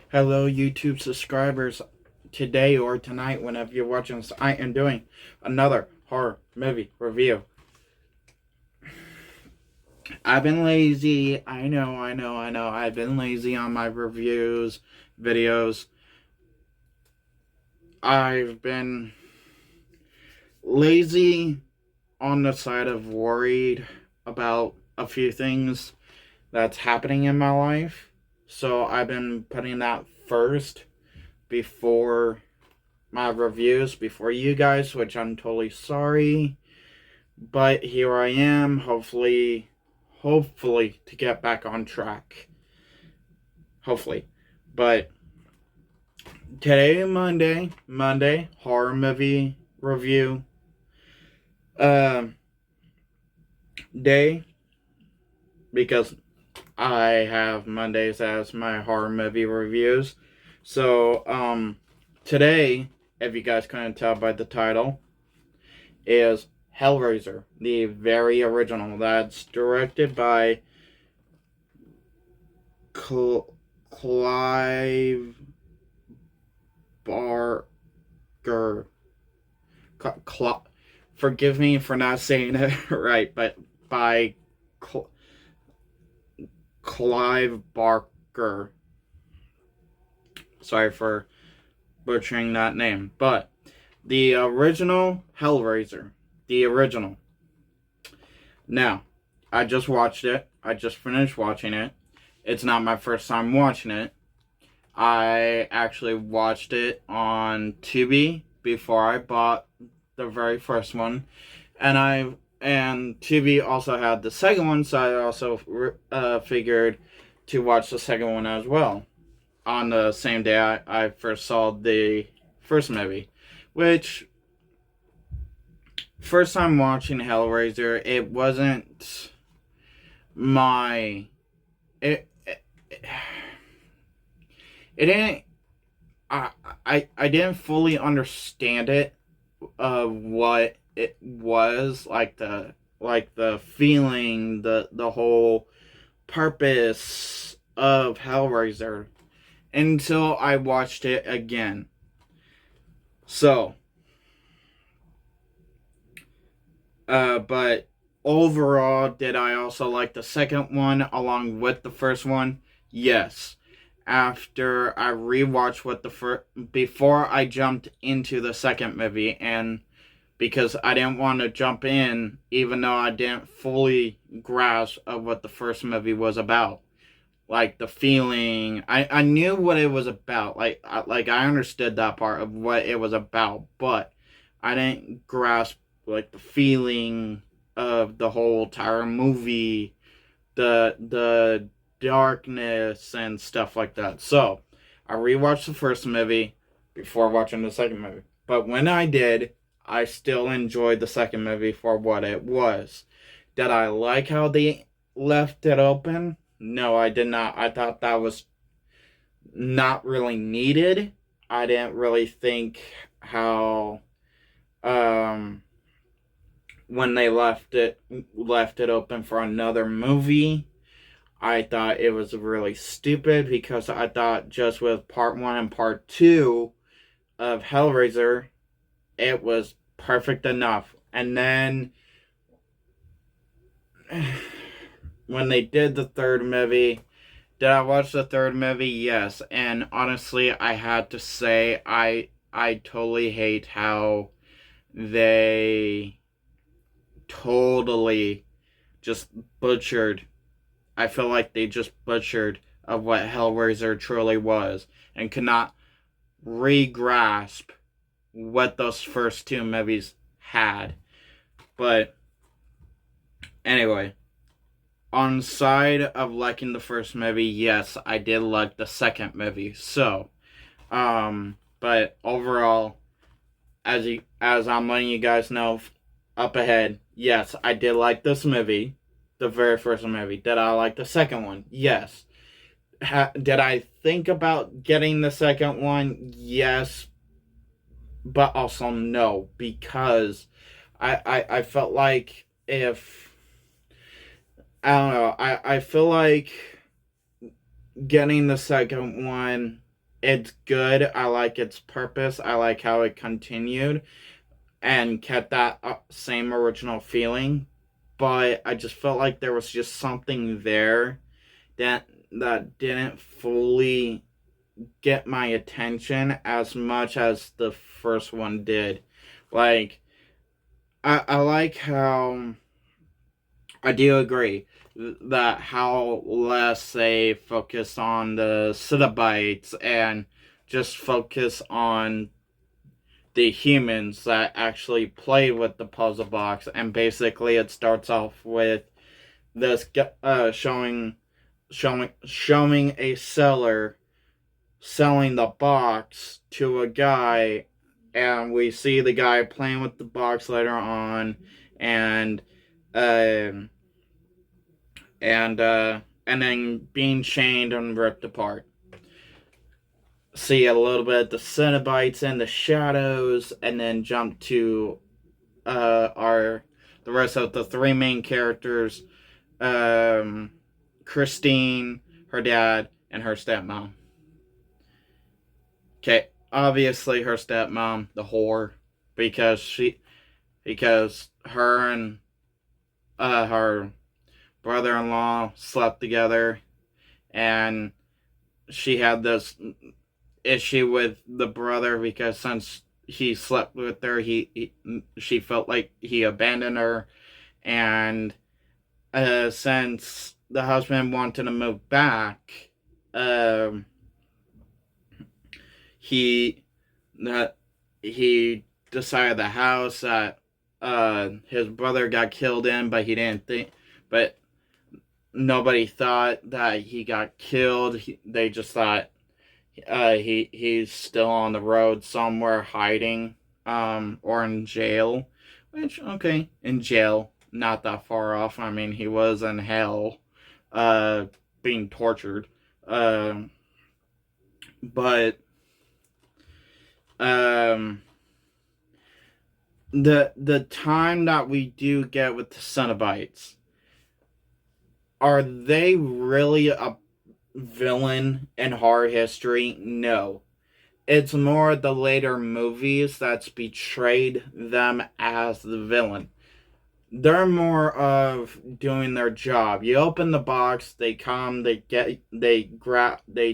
Hello, YouTube subscribers. Today or tonight, whenever you're watching this, I am doing another horror movie review. I've been lazy. I know. I've been lazy on my reviews, videos. I've been lazy on the side of worried about a few things that's happening in my life. So I've been putting that first before my reviews, before you guys, which I'm totally sorry. But here I am, hopefully to get back on track. Hopefully. But today, Monday, horror movie review uh, day, because I have Mondays as my horror movie reviews. So, today, if you guys couldn't tell by the title, is Hellraiser, the very original. That's directed by Clive Barker. Forgive me for not saying it right, but by Clive Barker. Sorry for butchering that name. But the original Hellraiser. The original. Now, I just watched it. I just finished watching it. It's not my first time watching it. I actually watched it on Tubi before I bought the very first one, and Tubi also had the second one, so I also figured to watch the second one as well on the same day I first saw the first movie, which first time watching Hellraiser, it wasn't my it didn't I didn't fully understand it of what it was the feeling, the whole purpose of Hellraiser until I watched it again. So but overall, did I also like the second one along with the first one? Yes. After I rewatched what the first, before I jumped into the second movie, and because I didn't want to jump in, even though I didn't fully grasp of what the first movie was about. Like the feeling, I knew what it was about. I understood that part of what it was about, but I didn't grasp like the feeling of the whole entire movie, the darkness and stuff like that. So I rewatched the first movie before watching the second movie. But when I did, I still enjoyed the second movie for what it was. Did I like how they left it open? No, I did not. I thought that was not really needed. I didn't really think how when they left it open for another movie. I thought it was really stupid because I thought just with part 1 and part 2 of Hellraiser, it was perfect enough. And then when they did the third movie, did I watch the third movie? Yes. And honestly, I had to say I totally hate how they totally just butchered. I feel like they just butchered of what Hellraiser truly was and could not re-grasp what those first two movies had. But anyway, on side of liking the first movie, yes, I did like the second movie. So, but overall, as I'm letting you guys know up ahead, yes, I did like this movie, the very first movie. Did I like the second one? Yes. Did I think about getting the second one? Yes, but also no, because I felt like if I don't know, I feel like getting the second one It's good. I like its purpose. I like how it continued and kept that same original feeling. But I just felt like there was just something there that didn't fully get my attention as much as the first one did. Like I like how I do agree that how less they focus on the Cenobites and just focus on the humans that actually play with the puzzle box. And basically it starts off with this showing a seller selling the box to a guy, and we see the guy playing with the box later on, and um and then being chained and ripped apart. See a little bit of the Cenobites and the shadows, and then jump to our the rest of the three main characters, um, Christine, her dad, and her stepmom. Okay, obviously her stepmom, the whore, because her and her brother-in-law slept together, and she had this issue with the brother because since he slept with her, she felt like he abandoned her, and since the husband wanted to move back, um, he that he decided the house that his brother got killed in, but he didn't think, but nobody thought that he got killed. They just thought he's still on the road somewhere hiding, or in jail. Which, okay, in jail, not that far off. I mean, he was in hell, being tortured. Um, but um, the time that we do get with the Cenobites, are they really a villain in horror history? No. It's more the later movies that's betrayed them as the villain. They're more of doing their job. You open the box, they come, they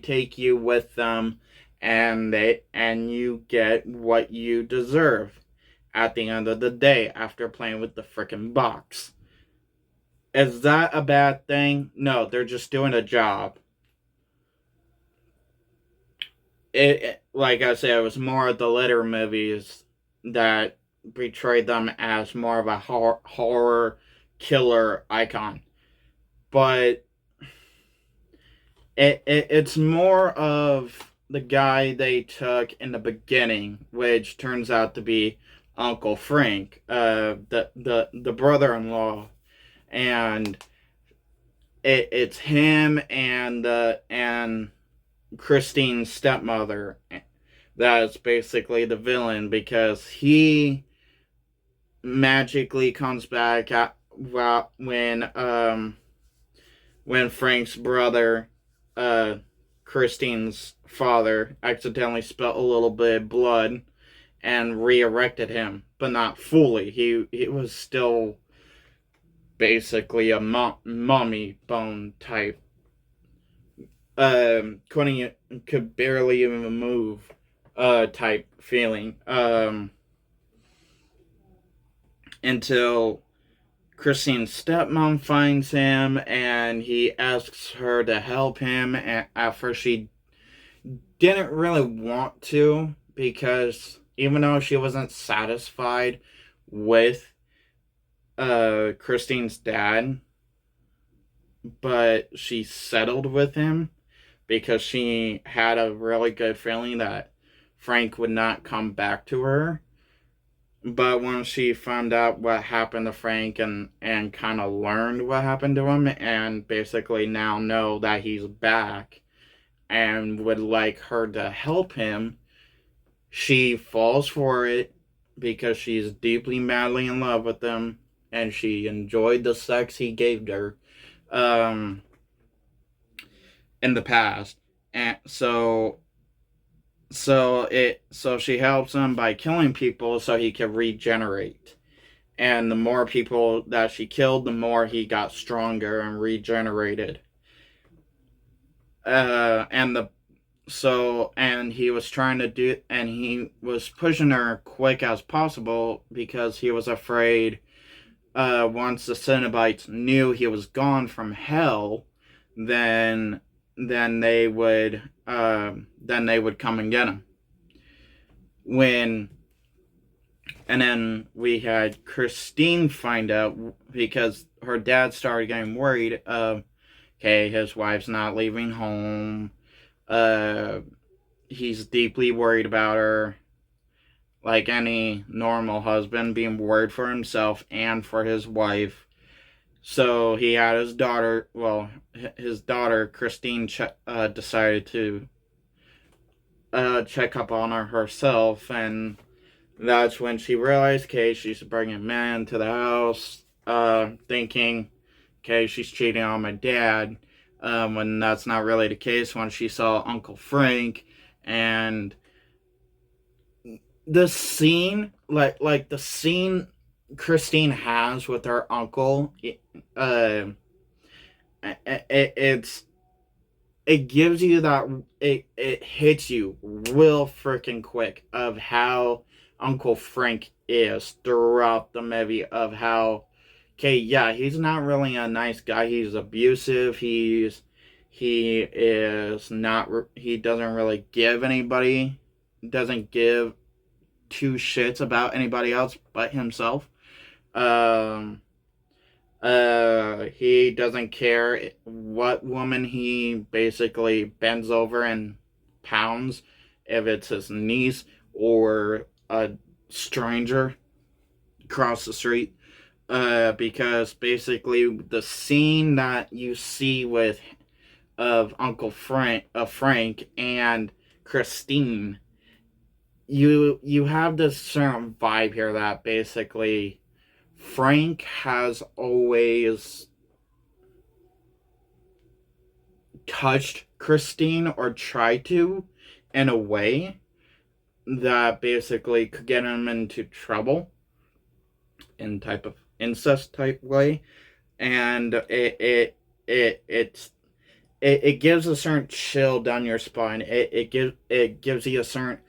take you with them, and you get what you deserve at the end of the day after playing with the freaking box. Is that a bad thing? No, they're just doing a job. Like I said, it was more of the later movies that portrayed them as more of a horror killer icon. But it's more of the guy they took in the beginning, which turns out to be Uncle Frank, the brother-in-law, and it's him and Christine's stepmother that is basically the villain, because he magically comes back when Frank's brother, uh, Christine's father, accidentally spilt a little bit of blood and re-erected him, but not fully. He was still basically a mummy bone type. Could barely even move, type feeling. Until Christine's stepmom finds him and he asks her to help him. And at first, she didn't really want to, because even though she wasn't satisfied with Christine's dad, but she settled with him because she had a really good feeling that Frank would not come back to her. But when she found out what happened to Frank and kind of learned what happened to him, and basically now know that he's back and would like her to help him, she falls for it because she's deeply, madly in love with him, and she enjoyed the sex he gave her, um, in the past. And so So she helps him by killing people so he can regenerate. And the more people that she killed, the more he got stronger and regenerated. And the so and he was trying to do and he was pushing her quick as possible because he was afraid once the Cenobites knew he was gone from hell, then then they would come and get him. When And then we had Christine find out because her dad started getting worried of, okay, his wife's not leaving home. Uh, he's deeply worried about her, like any normal husband, being worried for himself and for his wife. So he had his daughter, his daughter, Christine, decided to check up on her herself, and that's when she realized, okay, she's bringing men to the house, thinking, okay, she's cheating on my dad, when that's not really the case. When she saw Uncle Frank, and the scene, like the scene Christine has with her uncle, it's it gives you that it hits you real freaking quick of how Uncle Frank is throughout the movie, of how, okay, yeah, he's not really a nice guy. He's abusive. He is not he doesn't really doesn't give two shits about anybody else but himself. Um he doesn't care what woman he basically bends over and pounds, if it's his niece or a stranger across the street. Because basically the scene that you see with of Uncle Frank and Christine, you have this certain vibe here that basically Frank has always touched Christine, or tried to, in a way that basically could get him into trouble, in type of incest type way. And it gives a certain chill down your spine. It gives you a certain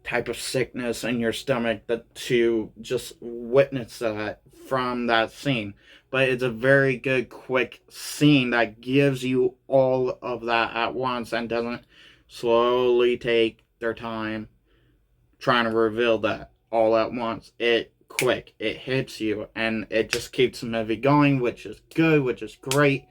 type of sickness in your stomach that to just witness that from that scene. But it's a very good quick scene that gives you all of that at once and doesn't slowly take their time trying to reveal that all at once. It hits you, and it just keeps the movie going, which is good, which is great.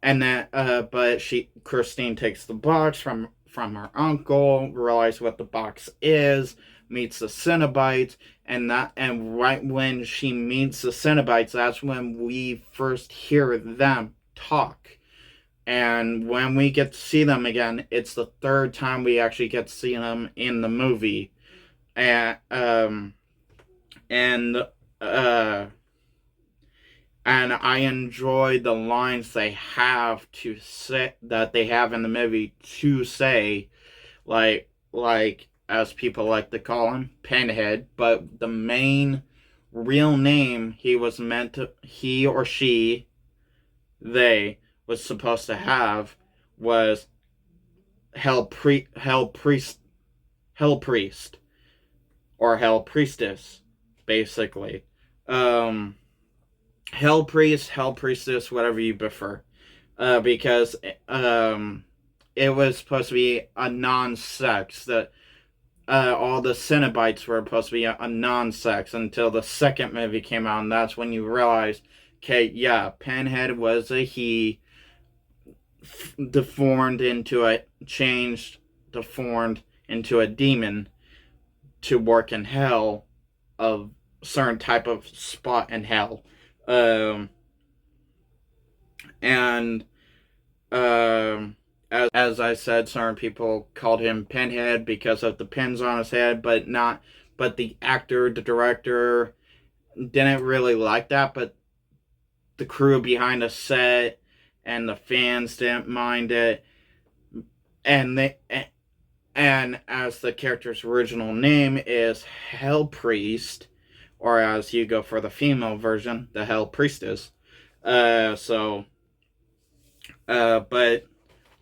And then but Christine takes the box from her uncle, realizes what the box is, meets the Cenobites, and right when she meets the Cenobites, that's when we first hear them talk. And when we get to see them again, it's the third time we actually get to see them in the movie. And and uh and I enjoy the lines they have to say, that they have in the movie, to say, like as people like to call him, Pinhead, but the main real name he or she, they was supposed to have, was Hell Priest, or Hell Priestess, basically. Um, Hell Priest, Hell Priestess, whatever you prefer. Because it was supposed to be a non-sex. That all the Cenobites were supposed to be a non-sex until the second movie came out, and that's when you realize, okay, yeah, Pinhead was a he, deformed into a demon to work in hell, of certain type of spot in hell. Um, and as I said, certain people called him Pinhead because of the pins on his head, but the actor, the director, didn't really like that, but the crew behind the set and the fans didn't mind it, and and as the character's original name is Hell Priest, or as you go for the female version, the Hell Priestess. But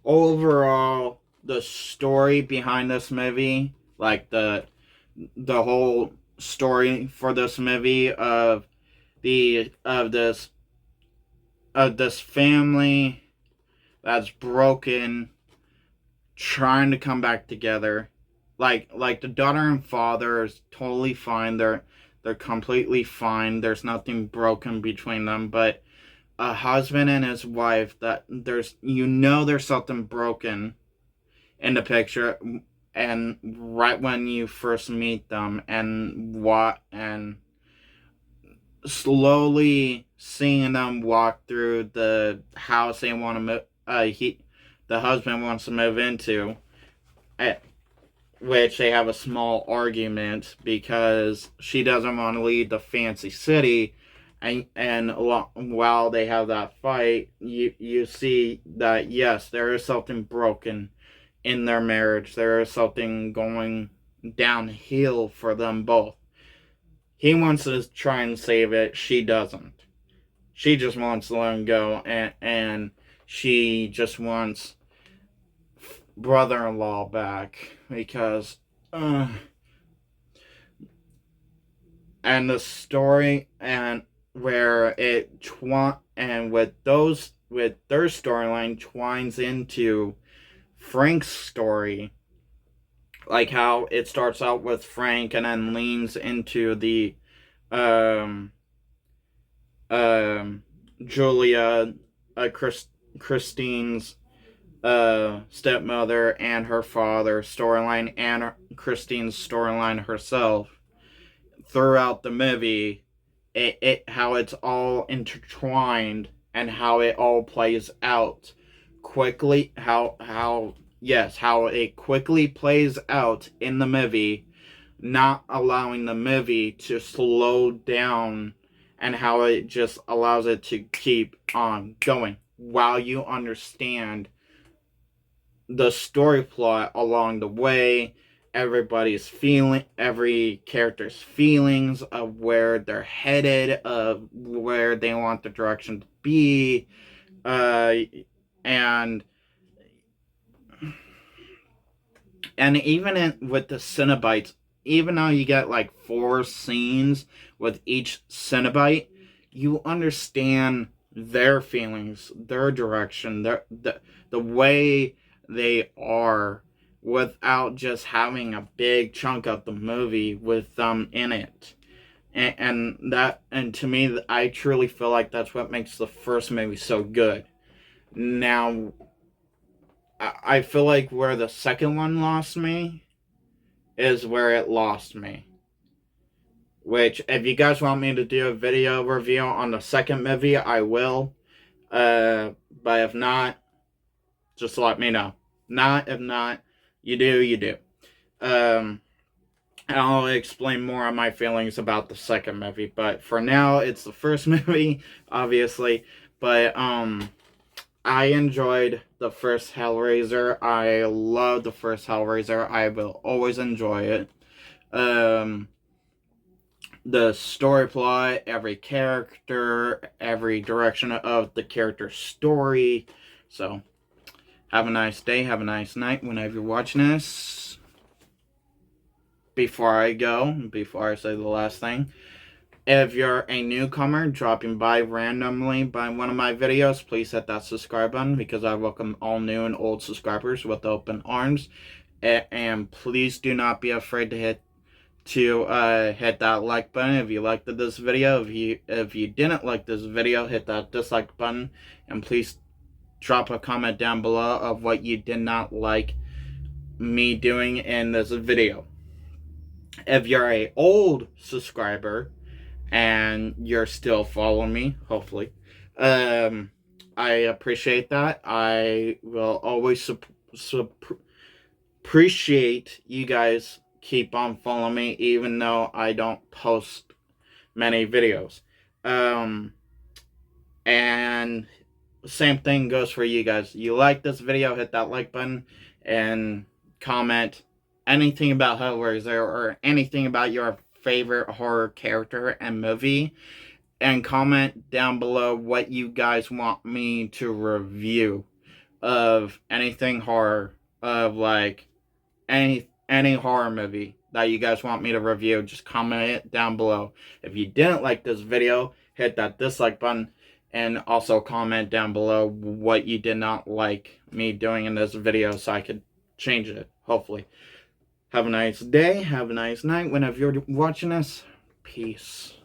overall, the story behind this movie, like the whole story for this movie of this family that's broken, trying to come back together. Like the daughter and father is totally fine. They're completely fine. There's nothing broken between them, but a husband and his wife, that there's something broken in the picture, and right when you first meet them, and slowly seeing them walk through the house they want to move. The husband wants to move into, which they have a small argument because she doesn't want to leave the fancy city, and while they have that fight, you see that yes, there is something broken in their marriage. There is something going downhill for them both. He wants to try and save it. She doesn't. She just wants to let him go, and she just wants brother-in-law back because and the story and where with their storyline twines into Frank's story, like how it starts out with Frank and then leans into the um Julia, Christine's stepmother and her father storyline, and Christine's storyline herself throughout the movie. It how it's all intertwined and how it all plays out quickly. How it quickly plays out in the movie, not allowing the movie to slow down, and how it just allows it to keep on going while you understand the story plot along the way, every character's feelings of where they're headed, of where they want the direction to be, and even with the Cenobites, even though you get like 4 scenes with each Cenobite, you understand their feelings, their direction, the way they are, without just having a big chunk of the movie with them in it. And to me, I truly feel like that's what makes the first movie so good. Now, I feel like where the second one lost me is where it lost me. Which, if you guys want me to do a video review on the second movie, I will. But if not, just let me know. If not, you do. And I'll explain more on my feelings about the second movie. But for now, it's the first movie, obviously. But, I enjoyed the first Hellraiser. I love the first Hellraiser. I will always enjoy it. The story plot, every character, every direction of the character's story. So, have a nice day, have a nice night whenever you're watching this. Before I say the last thing, if you're a newcomer dropping by randomly by one of my videos, please hit that subscribe button, because I welcome all new and old subscribers with open arms. And please do not be afraid to hit that like button if you liked this video. If you didn't like this video, hit that dislike button, and please drop a comment down below of what you did not like me doing in this video. If you're a old subscriber and you're still following me, hopefully, I appreciate that. I will always appreciate you guys keep on following me, even though I don't post many videos. And same thing goes for you guys. You like this video, hit that like button, and comment anything about Hellraiser or anything about your favorite horror character and movie, and comment down below what you guys want me to review of anything horror, of like any horror movie that you guys want me to review. Just comment it down below. If you didn't like this video, hit that dislike button, and also comment down below what you did not like me doing in this video so I could change it, hopefully. Have a nice day, have a nice night whenever you're watching this. Peace.